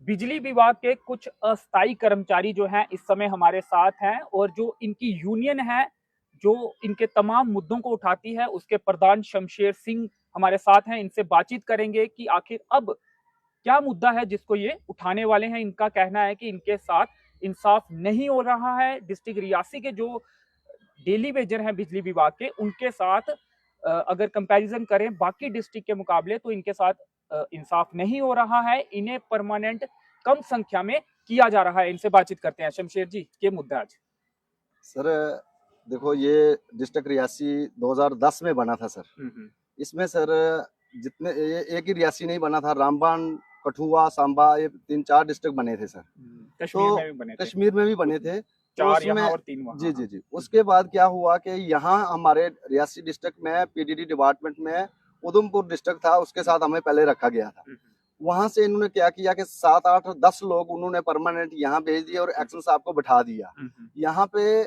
बिजली विभाग के कुछ अस्थायी कर्मचारी जो हैं इस समय हमारे साथ हैं और जो इनकी यूनियन है जो इनके तमाम मुद्दों को उठाती है उसके प्रधान शमशेर सिंह हमारे साथ हैं। इनसे बातचीत करेंगे कि आखिर अब क्या मुद्दा है जिसको ये उठाने वाले हैं। इनका कहना है कि इनके साथ इंसाफ नहीं हो रहा है। डिस्ट्रिक्ट रियासी के जो डेली वेजर हैं बिजली विभाग के उनके साथ अगर कंपैरिजन करें बाकी डिस्ट्रिक्ट के मुकाबले तो इनके साथ इंसाफ नहीं हो रहा है। इन्हें परमानेंट कम संख्या में किया जा रहा है। इनसे बातचीत करते हैं। शमशेर जी, ये मुद्दा आज सर देखो, ये डिस्ट्रिक्ट रियासी 2010 में बना था सर। इसमें सर जितने ये एक ही रियासी नहीं बना था, रामबन, कठुआ, सांबा, ये 3-4 डिस्ट्रिक्ट बने थे सर। कश्मीर में भी बने थे। कश्मीर में भी बने थे, तो 4 उसमें यहाँ और 3 वहाँ। जी जी जी। उसके बाद क्या हुआ कि यहाँ हमारे रियासी डिस्ट्रिक्ट में पीडीडी डिपार्टमेंट में उधमपुर डिस्ट्रिक्ट था, उसके साथ हमें पहले रखा गया था। वहां से इन्होंने क्या किया कि 7, 8, 10 लोग उन्होंने परमानेंट यहाँ भेज दिए और एक्शन साहब को बिठा दिया। यहाँ पे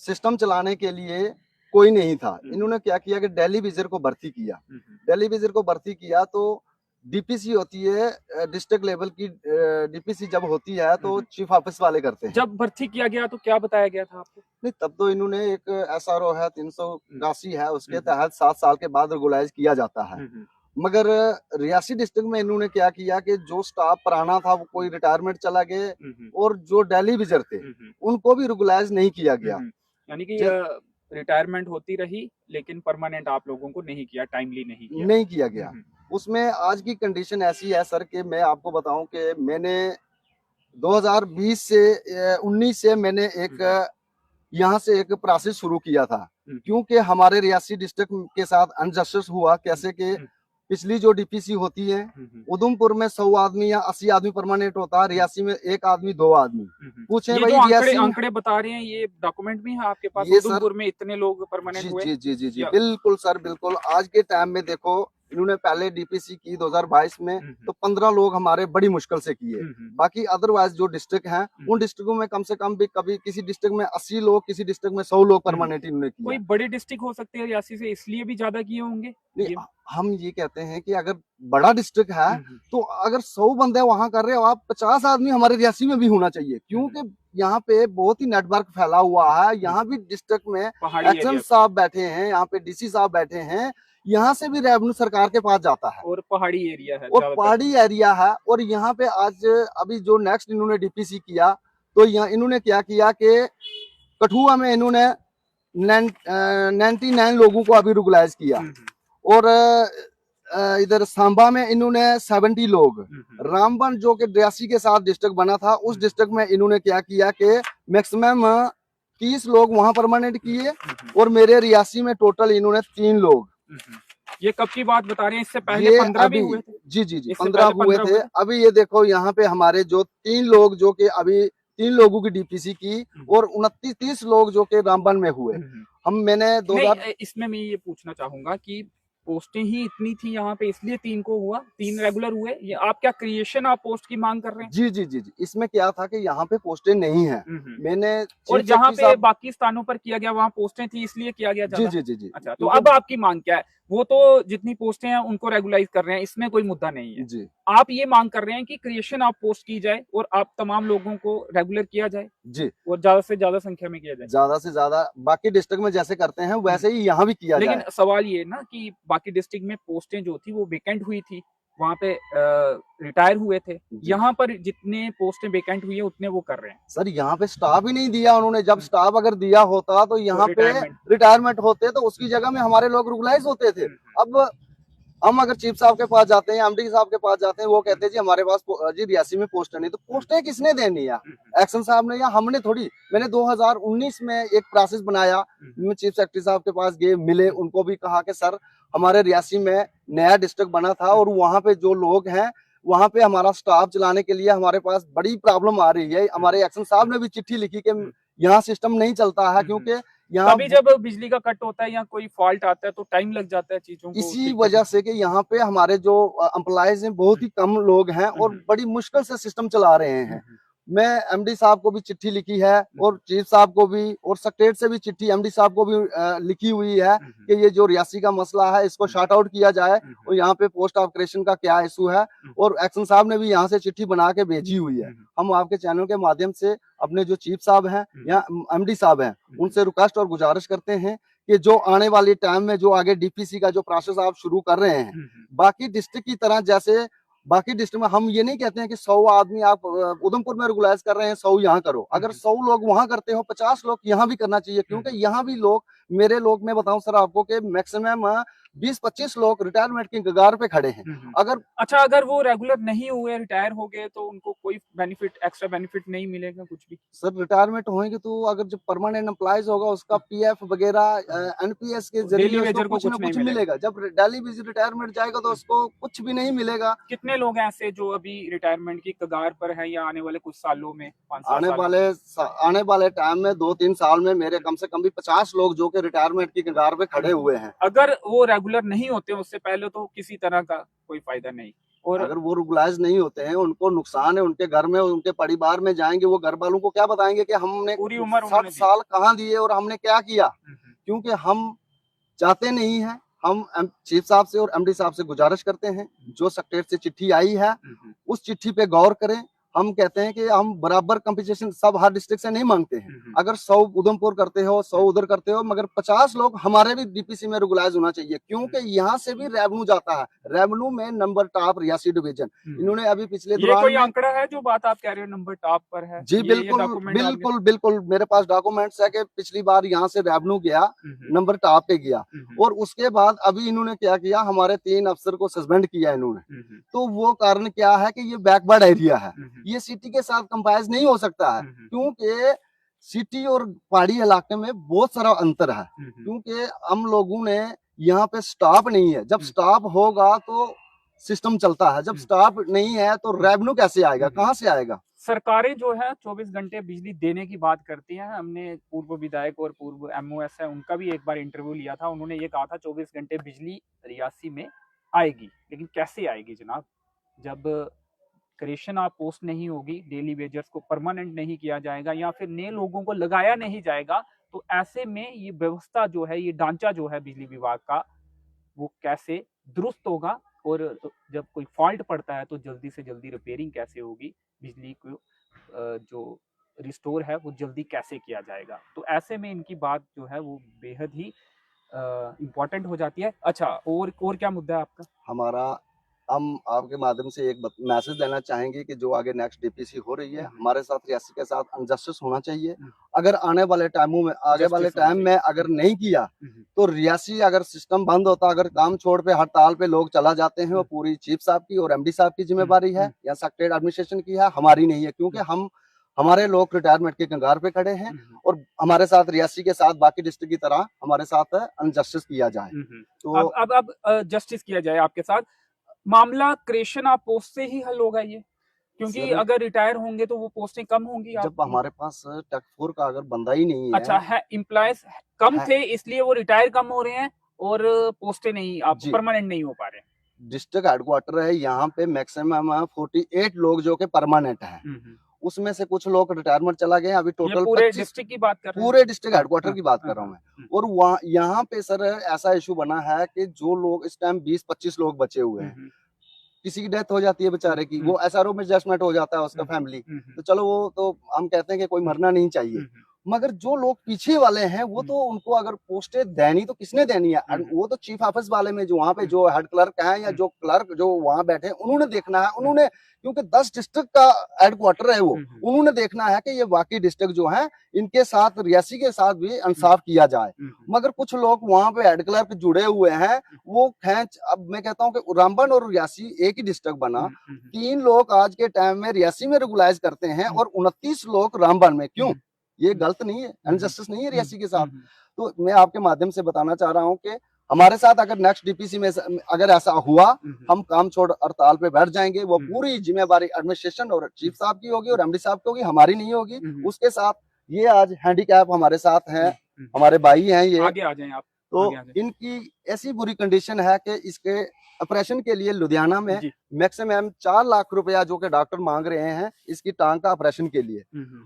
सिस्टम चलाने के लिए कोई नहीं था। इन्होंने क्या किया कि दिल्ली विजिटर को भर्ती किया। दिल्ली विजिटर को भर्ती किया तो डीपीसी होती है डिस्ट्रिक्ट लेवल की, डीपीसी जब होती है तो चीफ ऑफिस वाले करते हैं। जब भर्ती किया गया तो क्या बताया गया था आपको? नहीं, तब तो इन्होंने एक एसआरओ है 383 है, उसके तहत 7 साल के बाद रेगुलाइज किया जाता है। मगर रियासी डिस्ट्रिक्ट में इन्होंने क्या किया कि जो स्टाफ पुराना था वो कोई रिटायरमेंट चला गए और जो दिल्ली विजिटर थे उनको भी रेगुलाइज नहीं किया गया। यानी कि रिटायरमेंट होती रही लेकिन परमानेंट आप लोगों को नहीं किया, टाइमली नहीं किया गया। उसमें आज की कंडीशन ऐसी है सर कि मैं आपको बताऊं कि मैंने 2020 से 19 से मैंने एक यहाँ से एक प्रोसेस शुरू किया था, क्योंकि हमारे रियासी डिस्ट्रिक्ट के साथ अनजस्टिस हुआ। कैसे कि पिछली जो डीपीसी होती है उधमपुर में 100 आदमी या 80 आदमी परमानेंट होता है, रियासी में 1 आदमी 2 आदमी। पूछे भाई, रियासी आंकड़े बता रहे हैं, ये डॉक्यूमेंट भी है आपके पास? उधमपुर में इतने लोग परमानेंट हुए? जी जी जी जी बिल्कुल सर, बिल्कुल। आज के टाइम में देखो, इन्होंने पहले डीपीसी की 2022 में तो 15 लोग हमारे बड़ी मुश्किल से किए। बाकी अदरवाइज जो डिस्ट्रिक्ट हैं उन डिस्ट्रिक्टों में कम से कम भी कभी किसी डिस्ट्रिक्ट में 80 लोग, किसी डिस्ट्रिक्ट में 100 लोग परमानेंट इन्होंने किए। कोई बड़ी डिस्ट्रिक्ट हो सकती है रियासी से, इसलिए भी ज्यादा किए होंगे? नहीं, हम ये कहते हैं कि अगर बड़ा डिस्ट्रिक्ट है तो अगर 100 बंदे वहां कर रहे हो आप, 50 आदमी हमारे रियासी में भी होना चाहिए, क्योंकि यहाँ पे बहुत ही नेटवर्क फैला हुआ है। यहाँ भी डिस्ट्रिक्ट में एक्शन साहब बैठे हैं, यहाँ पे डीसी साहब बैठे हैं, यहाँ से भी रेवेन्यू सरकार के पास जाता है और पहाड़ी एरिया है, और पहाड़ी एरिया है। और यहाँ पे आज अभी जो नेक्स्ट इन्होंने डीपीसी किया तो यहाँ इन्होंने क्या किया कि कठुआ में इन्होंने 99 लोगों को अभी रेगुलाइज किया और इधर सांबा में इन्होंने 70 लोग, रामबन जो कि रियासी के साथ डिस्ट्रिक्ट बना था उस डिस्ट्रिक्ट में इन्होंने क्या किया कि मैक्सिमम 30 लोग वहां परमानेंट किए और मेरे रियासी में टोटल इन्होंने 3 लोग। ये कब की बात बता रहे हैं? इससे पहले 15 भी हुए थे? जी जी जी 15 हुए थे। अभी ये देखो, यहाँ पे हमारे जो 3 लोग जो कि अभी 3 लोगों की डीपीसी की और 29-30 लोग जो कि रामबन में हुए। मैंने 2000 इसमें मैं ये पूछना चाहूंगा कि पोस्टें ही इतनी थी यहाँ पे इसलिए 3 को हुआ, 3 रेगुलर हुए? ये आप क्या क्रिएशन ऑफ पोस्ट की मांग कर रहे हैं? जी जी जी जी। इसमें क्या था कि यहाँ पे पोस्टें नहीं है। मैंने और जहाँ पे बाकी स्थानों पर किया गया वहाँ पोस्टें थी इसलिए किया गया। जी जी जी जी। अच्छा, तो अब आपकी मांग क्या है? वो तो जितनी पोस्टें हैं उनको रेगुलाइज कर रहे हैं, इसमें कोई मुद्दा नहीं है जी। आप ये मांग कर रहे हैं कि क्रिएशन ऑफ पोस्ट की जाए और आप तमाम लोगों को रेगुलर किया जाए जी, और ज्यादा से ज्यादा संख्या में किया जाए। ज्यादा से ज्यादा बाकी डिस्ट्रिक्ट में जैसे करते हैं वैसे ही यहाँ भी किया जाए। लेकिन सवाल ये ना कि बाकी डिस्ट्रिक्ट में पोस्टें जो थी वो वेकेंट हुई थी, वहाँ पे रिटायर हुए थे। यहाँ पर जितने पोस्टें वेकेंट हुई है उतने वो कर रहे हैं। सर यहाँ पे स्टाफ ही नहीं दिया उन्होंने। जब स्टाफ अगर दिया होता तो यहाँ पे रिटायरमेंट होते तो उसकी जगह में हमारे लोग रेगुलाइज होते थे। अब हम अगर चीफ साहब के पास जाते हैं, एमडी साहब के पास जाते हैं, वो कहते हैं जी हमारे पास जी रियासी में पोस्टें नहीं। तो पोस्टें किसने देनी है? एक्शन साहब ने या हमने थोड़ी। मैंने 2019 में एक प्रोसेस बनाया, मैं चीफ सेक्रेटरी साहब के पास गए, मिले, उनको भी कहा कि सर हमारे रियासी में नया डिस्ट्रिक्ट बना था और वहाँ पे जो लोग हैं वहाँ पे हमारा स्टाफ चलाने के लिए हमारे पास बड़ी प्रॉब्लम आ रही है। हमारे एक्शन साहब ने भी चिट्ठी लिखी कि यहाँ सिस्टम नहीं चलता है, क्योंकि यहाँ कभी जब बिजली का कट होता है या कोई फॉल्ट आता है तो टाइम लग जाता है चीजों को। इसी वजह से कि यहाँ पे हमारे जो एम्प्लॉयज हैं बहुत ही कम लोग हैं और बड़ी मुश्किल से सिस्टम चला रहे हैं। मैं एमडी साहब को भी चिट्ठी लिखी है और चीफ साहब को भी और सेक्रेटरी से भी चिट्ठी एमडी साहब को भी लिखी हुई है कि ये जो रियासी का मसला है इसको शॉर्ट आउट किया जाए और यहाँ पे पोस्ट ऑफ क्रिएशन का क्या इशू है, और एक्शन साहब ने भी यहाँ से चिट्ठी बना के भेजी हुई है। हम आपके चैनल के माध्यम से अपने जो चीफ साहब हैं या एमडी साहब हैं उनसे रिक्वेस्ट और गुजारिश करते हैं कि जो आने वाले टाइम में जो आगे डीपीसी का जो प्रोसेस आप शुरू कर रहे हैं बाकी डिस्ट्रिक्ट की तरह, जैसे बाकी डिस्ट्रिक्ट में हम ये नहीं कहते हैं कि 100 आदमी आप उधमपुर में रेगुलाइज कर रहे हैं 100 यहाँ करो, अगर 100 लोग वहां करते हो 50 लोग यहाँ भी करना चाहिए, क्योंकि यहाँ भी लोग, मेरे लोग मैं बताऊं सर आपको कि मैक्सिमम 20-25 लोग रिटायरमेंट की कगार पे खड़े हैं। अगर वो रेगुलर नहीं हुए, रिटायर हो गए, तो उनको कोई बेनिफिट, एक्स्ट्रा बेनिफिट नहीं मिलेगा कुछ भी? सर रिटायरमेंट होंगे तो अगर जो परमानेंट एम्प्लॉयज होगा उसका पीएफ वगैरह एनपीएस के जरिए उसको कुछ ना कुछ मिलेगा। जब डेली बेसिस रिटायरमेंट जाएगा तो उसको कुछ भी नहीं मिलेगा। कितने लोग हैं ऐसे जो अभी रिटायरमेंट की कगार पर है या आने वाले कुछ सालों में, आने वाले टाइम में 2-3 साल में मेरे कम से कम भी 50 लोग जो कि रिटायरमेंट की कगार पे खड़े हुए हैं। अगर वो रेगुलर नहीं होते उससे पहले तो किसी तरह का कोई फायदा नहीं, और अगर वो रेगुलाइज नहीं होते हैं उनको नुकसान है, उनके घर में, उनके परिवार में जाएंगे, वो घर वालों को क्या बताएंगे कि हमने पूरी उम्र 60 साल कहाँ दिए और हमने क्या किया। क्योंकि हम चाहते नहीं है। हम चीफ साहब से और एमडी साहब से गुजारिश करते हैं, जो सेक्रेटरी से चिट्ठी आई है उस चिट्ठी पे गौर करें। हम कहते हैं कि हम बराबर कंपनसेशन सब हर डिस्ट्रिक्ट से नहीं मांगते हैं। अगर 100 उधमपुर करते हो, 100 उधर करते हो, मगर 50 लोग हमारे भी डीपीसी में रेगुलाइज होना चाहिए, क्योंकि यहाँ से भी रेवेन्यू जाता है। रेवेन्यू में नंबर टॉप रियासी डिवीजन। इन्होंने अभी पिछले दौरान कोई आंकड़ा है जो बात आप कह रहे हो नंबर टॉप पर है? जी बिल्कुल मेरे पास डॉक्यूमेंट्स है कि पिछली बार यहाँ से रेवेन्यू गया, नंबर टॉप पे गया, और उसके बाद अभी इन्होंने क्या किया, हमारे 3 अफसर को सस्पेंड किया इन्होंने। तो वो कारण क्या है कि ये बैकवर्ड एरिया है, ये सिटी के साथ कंपेयर नहीं हो सकता है, क्योंकि सिटी और पहाड़ी इलाके में बहुत सारा अंतर है। क्योंकि हम लोगों ने यहाँ पे स्टाफ नहीं है, जब स्टाफ होगा तो सिस्टम चलता है, जब स्टाफ नहीं है तो रेवेन्यू कैसे आएगा, कहाँ से आएगा? सरकारें जो है 24 घंटे बिजली देने की बात करती हैं। हमने पूर्व विधायक और पूर्व एमओएस है उनका भी एक बार इंटरव्यू लिया था, उन्होंने ये कहा था 24 घंटे बिजली रियासी में आएगी। लेकिन कैसे आएगी जनाब, जब क्रिएशन ऑफ पोस्ट नहीं होगी, डेली वेजर्स को परमानेंट नहीं किया जाएगा या फिर नए लोगों को लगाया नहीं जाएगा, तो ऐसे में ये व्यवस्था जो है, ये ढांचा जो है बिजली विभाग का, वो कैसे दुरुस्त होगा? और जब कोई फॉल्ट पड़ता है तो जल्दी से जल्दी रिपेयरिंग कैसे होगी, बिजली को जो रिस्टोर है वो जल्दी कैसे किया जाएगा? तो ऐसे में इनकी बात जो है वो बेहद ही इम्पोर्टेंट हो जाती है। अच्छा, और क्या मुद्दा है आपका? हमारा, हम आपके माध्यम से एक मैसेज देना चाहेंगे कि जो आगे नेक्स्ट डीपीसी हो रही है, हमारे साथ रियासी के साथ अनजस्टिस होना चाहिए। अगर आने वाले टाइमों में, आगे वाले टाइम में अगर नहीं किया तो रियासी, अगर सिस्टम बंद होता, अगर काम छोड़ पे हड़ताल पे लोग चला जाते हैं, वो पूरी चीफ साहब की और एमडी साहब की जिम्मेदारी है या सेक्रेटरी एडमिनिस्ट्रेशन की है, हमारी नहीं है। क्योंकि हमारे लोग रिटायरमेंट के कगार पे खड़े हैं और हमारे साथ रियासी के साथ बाकी डिस्ट्रिक्ट की तरह हमारे साथ अनजस्टिस किया जाए। तो अब जस्टिस किया जाए आपके साथ। मामला क्रिएशन ऑफ पोस्ट से ही हल होगा ये, क्योंकि अगर रिटायर होंगे तो वो पोस्टें कम होंगी। जब हमारे पास टेक 4 का अगर बंदा ही नहीं है, अच्छा है, एम्प्लॉयज कम थे इसलिए वो रिटायर कम हो रहे हैं और पोस्टें नहीं, आप परमानेंट नहीं हो पा रहे हैं। डिस्ट्रिक्ट हेडक्वार्टर है, यहाँ पे मैक्सिमम 48 लोग जो के परमानेंट है, उसमें से कुछ लोग रिटायरमेंट चला गए। अभी टोटल पूरे डिस्ट्रिक्ट की बात कर रहे हैं, पूरे डिस्ट्रिक्ट हेडक्वार्टर की बात कर रहा हूँ मैं। और वहाँ यहाँ पे सर ऐसा इशू बना है कि जो लोग इस टाइम 20-25 लोग बचे हुए हैं, किसी की डेथ हो जाती है बेचारे की, वो एसआरओ में एडजस्टमेंट हो जाता है उसका फैमिली, तो चलो वो तो हम कहते हैं कि कोई मरना नहीं चाहिए। मगर जो लोग पीछे वाले हैं वो तो उनको अगर पोस्टें देनी तो किसने देनी है? वो तो चीफ ऑफिस वाले में जो वहाँ पे जो हेड क्लर्क है या जो क्लर्क जो वहाँ बैठे हैं उन्होंने देखना है। उन्होंने, क्योंकि 10 डिस्ट्रिक्ट का हेडक्वार्टर है वो, उन्होंने देखना है कि ये बाकी डिस्ट्रिक्ट जो है इनके साथ, रियासी के साथ भी इंसाफ किया जाए। मगर कुछ लोग वहाँ पे हेड क्लर्क जुड़े हुए हैं, वो खैंच, अब मैं कहता हूँ कि रामबन और रियासी एक ही डिस्ट्रिक्ट बना, 3 लोग आज के टाइम में रियासी में रेगुलाइज करते हैं और 29 लोग रामबन में। क्यों? ये गलत नहीं है, अनजस्टिस नहीं है रियासी के साथ। तो मैं आपके माध्यम से बताना चाह रहा हूँ कि हमारे साथ अगर नेक्स्ट डीपीसी में अगर ऐसा हुआ, हम काम छोड़ हड़ताल पे बैठ जाएंगे। वो पूरी जिम्मेदारी एडमिनिस्ट्रेशन और चीफ साहब की होगी और एमडी साहब की होगी, हमारी नहीं होगी। उसके साथ ये आज हैंडीकैप हमारे साथ हैं, हमारे भाई हैं, ये आगे आ जाएं आप। तो इनकी ऐसी बुरी कंडीशन है कि इसके ऑपरेशन के लिए लुधियाना में जी। मैक्सिमम 4 लाख रुपया जो कि डॉक्टर मांग रहे हैं इसकी टांग का ऑपरेशन के लिए,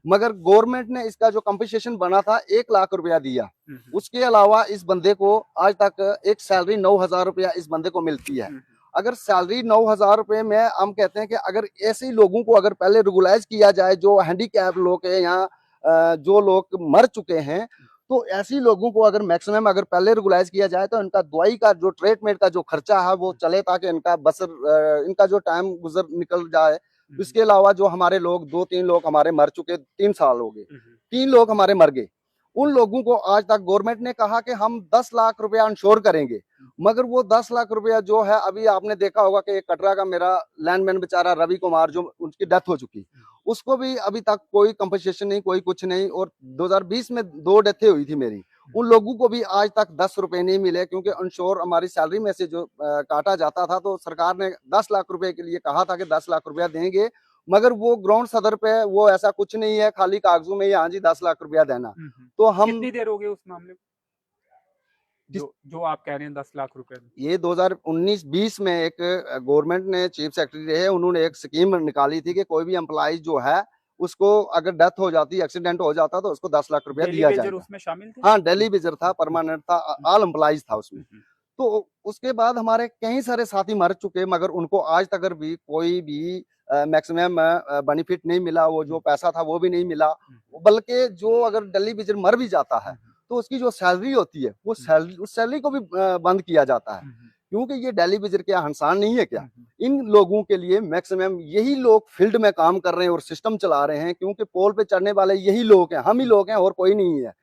मगर गवर्नमेंट ने इसका जो कंपनसेशन बना था 1 लाख रुपया दिया। उसके अलावा इस बंदे को आज तक एक सैलरी 9,000 रुपया इस बंदे को मिलती है। अगर सैलरी 9,000 रुपए में हम कहते हैं कि अगर ऐसे लोगों को अगर पहले रेगुलाइज किया जाए, जो हैंडीकैप लोग है यहाँ जो लोग मर चुके हैं, तो ऐसी लोगों को अगर मैक्सिमम अगर पहले रेगुलाइज किया जाए तो इनका दवाई का जो ट्रीटमेंट का जो खर्चा है वो चले, ताकि इनका बसर इनका जो टाइम गुजर निकल जाए। इसके अलावा जो हमारे लोग 2-3 लोग हमारे मर चुके, 3 साल हो गए, 3 लोग हमारे मर गए। उन लोगों को आज तक गवर्नमेंट ने कहा कि हम 10 लाख रुपया इंश्योर करेंगे, मगर वो 10 लाख रुपया जो है, अभी आपने देखा होगा कि कटरा का मेरा लैंडमैन बेचारा रवि कुमार जो उनकी डेथ हो चुकी, उसको भी अभी तक कोई कंपनसेशन नहीं, कोई कुछ नहीं। और 2020 में 2 डेथें हुई थी मेरी, उन लोगों को भी आज तक 10 रुपए नहीं मिले, क्योंकि इंश्योर हमारी सैलरी में से जो काटा जाता था, तो सरकार ने 10 लाख रुपए के लिए कहा था कि 10 लाख रुपया देंगे, मगर वो ग्राउंड सदर पे वो ऐसा कुछ नहीं है, खाली कागजों में ही हाँ जी 10 लाख रुपया देना। तो हम कितनी देर हो गई उस मामले में जो आप कह रहे हैं 10 लाख रुपए? ये 2019-20 में एक गवर्नमेंट ने, चीफ सेक्रेटरी रहे, उन्होंने एक स्कीम निकाली थी कि कोई भी एम्प्लॉय जो है उसको अगर डेथ हो जाती, एक्सीडेंट हो जाता, तो उसको 10 लाख रुपया दिया जाएगा। उसमें शामिल थे? हाँ, डेली बेजर था, परमानेंट था, ऑल एम्प्लॉइज था उसमें। तो उसके बाद हमारे कई सारे साथी मर चुके, मगर उनको आज तक भी कोई भी मैक्सिमम बेनिफिट नहीं मिला, वो जो पैसा था वो भी नहीं मिला। बल्कि जो अगर डेली बेजर मर भी जाता है तो उसकी जो सैलरी होती है वो सैलरी, उस सैलरी को भी बंद किया जाता है, क्योंकि ये डेली बेजर क्या इंसान नहीं है क्या? इन लोगों के लिए मैक्सिमम यही लोग फील्ड में काम कर रहे हैं और सिस्टम चला रहे हैं, क्योंकि पोल पे चढ़ने वाले यही लोग हैं, हम ही लोग हैं और कोई नहीं है।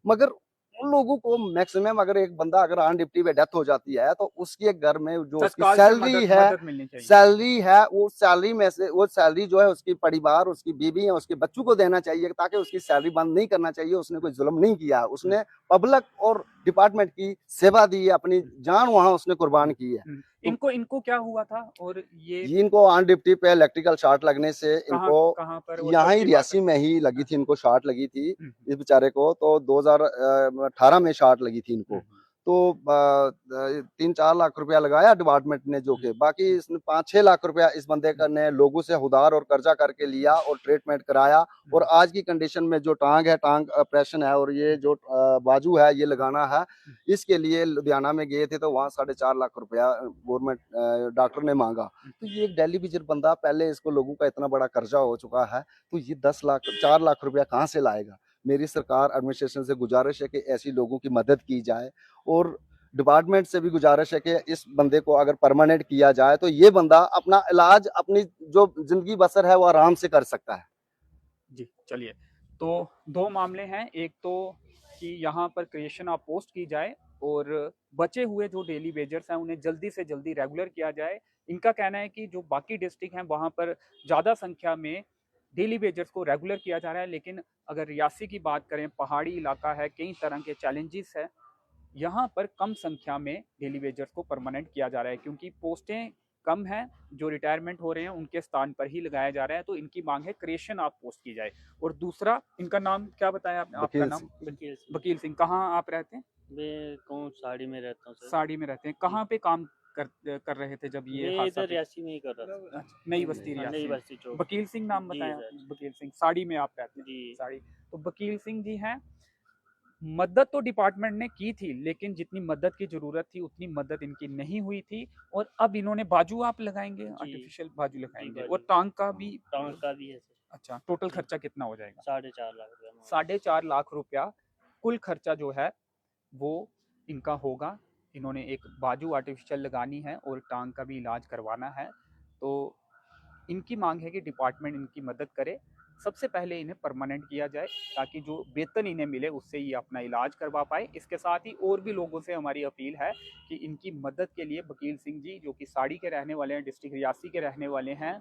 मगर उन लोगों को मैक्सिमम अगर एक बंदा अगर ऑन ड्यूटी पे डेथ हो जाती है, तो उसके घर में जो उसकी सैलरी है वो सैलरी में से वो सैलरी जो है उसकी परिवार, उसकी बीवी है, उसके बच्चों को देना चाहिए, ताकि उसकी सैलरी बंद नहीं करना चाहिए। उसने कोई जुल्म नहीं किया, उसने पब्लिक और डिपार्टमेंट की सेवा दी है, अपनी जान वहां उसने कुर्बान की है। इनको क्या हुआ था? और ये इनको ऑन ड्यूटी पे इलेक्ट्रिकल शॉर्ट लगने से इनको कहां पर? यहाँ ही रियासी में ही लगी थी, इनको शॉर्ट लगी थी इस बेचारे को, तो 2018 में शॉर्ट लगी थी इनको। तो 3-4 लाख रुपया लगाया डिपार्टमेंट ने, जो कि बाकी इसने 5-6 लाख रुपया इस बंदे ने लोगों से उधार और कर्जा करके लिया और ट्रीटमेंट कराया। और आज की कंडीशन में जो टांग है, टांग ऑपरेशन है, और ये जो बाजू है ये लगाना है, इसके लिए लुधियाना में गए थे, तो वहाँ 4.5 लाख रुपया गवर्नमेंट डॉक्टर ने मांगा। तो ये एक डेली बेजर बंदा, पहले इसको लोगों का इतना बड़ा कर्जा हो चुका है, तो ये 4 लाख रुपया कहाँ से लाएगा? मेरी सरकार एडमिनिस्ट्रेशन से गुजारिश है कि ऐसी लोगों की मदद की जाए, और डिपार्टमेंट से भी गुजारिश है कि इस बंदे को अगर परमानेंट किया जाए, तो ये बंदा अपना इलाज, अपनी जो जिंदगी बसर है वो आराम से कर सकता है। जी चलिए, तो 2 मामले हैं, एक तो कि यहाँ पर क्रिएशन ऑफ पोस्ट की जाए और बचे हुए जो डेली वेजर्स हैं उन्हें जल्दी से जल्दी रेगुलर किया जाए। इनका कहना है कि जो बाकी डिस्ट्रिक्ट हैं वहाँ पर ज़्यादा संख्या में डेली वेजर्स को रेगुलर किया जा रहा है, लेकिन अगर रियासी की बात करें, पहाड़ी इलाका है, कई तरह के चैलेंजेस है, यहाँ पर कम संख्या में डेली वेजर्स को परमानेंट किया जा रहा है, क्योंकि पोस्टें कम हैं, जो रिटायरमेंट हो रहे हैं उनके स्थान पर ही लगाया जा रहा है। तो इनकी मांग है क्रिएशन ऑफ पोस्ट की जाए। और दूसरा, इनका नाम क्या बताया आपने? आपका नाम? वकील सिंह। कहाँ आप रहते हैं? मैं साड़ी में रहता हूँ सर। साड़ी में रहते हैं। कहाँ पे काम कर रहे थे जब ये हादसा? रियासी में ही कर रहा था। नई बस्ती रियासी। नई बस्ती चौक। वकील सिंह नाम बताया? वकील सिंह। साड़ी में आप रहते हैं? साड़ी। तो वकील सिंह जी हैं। मदद तो डिपार्टमेंट ने की थी, लेकिन जितनी मदद की जरूरत थी उतनी मदद इनकी नहीं हुई थी, और अब इन्होंने बाजू आप लगाएंगे, आर्टिफिशियल बाजू लगाएंगे, और टांग का भी है। अच्छा, टोटल खर्चा कितना हो जाएगा? 4.5 लाख रुपया। 4.5 लाख रुपया कुल खर्चा जो है वो इनका होगा। इन्होंने एक बाजू आर्टिफिशियल लगानी है और टांग का भी इलाज करवाना है। तो इनकी मांग है कि डिपार्टमेंट इनकी मदद करे। सबसे पहले इन्हें परमानेंट किया जाए, ताकि जो वेतन इन्हें मिले उससे ये अपना इलाज करवा पाए। इसके साथ ही और भी लोगों से हमारी अपील है कि इनकी मदद के लिए वकील सिंह जी, जो कि साड़ी के रहने वाले हैं, डिस्ट्रिक्ट रियासी के रहने वाले हैं,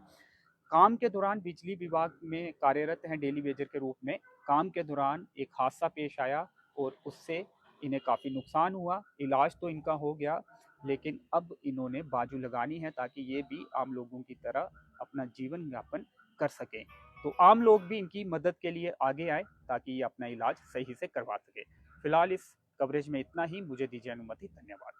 काम के दौरान बिजली विभाग में कार्यरत हैं डेली वेजर के रूप में। काम के दौरान एक हादसा पेश आया और उससे इन्हें काफ़ी नुकसान हुआ। इलाज तो इनका हो गया, लेकिन अब इन्होंने बाजू लगानी है, ताकि ये भी आम लोगों की तरह अपना जीवन यापन कर सकें। तो आम लोग भी इनकी मदद के लिए आगे आए, ताकि ये अपना इलाज सही से करवा सके। फिलहाल इस कवरेज में इतना ही। मुझे दीजिए अनुमति। धन्यवाद।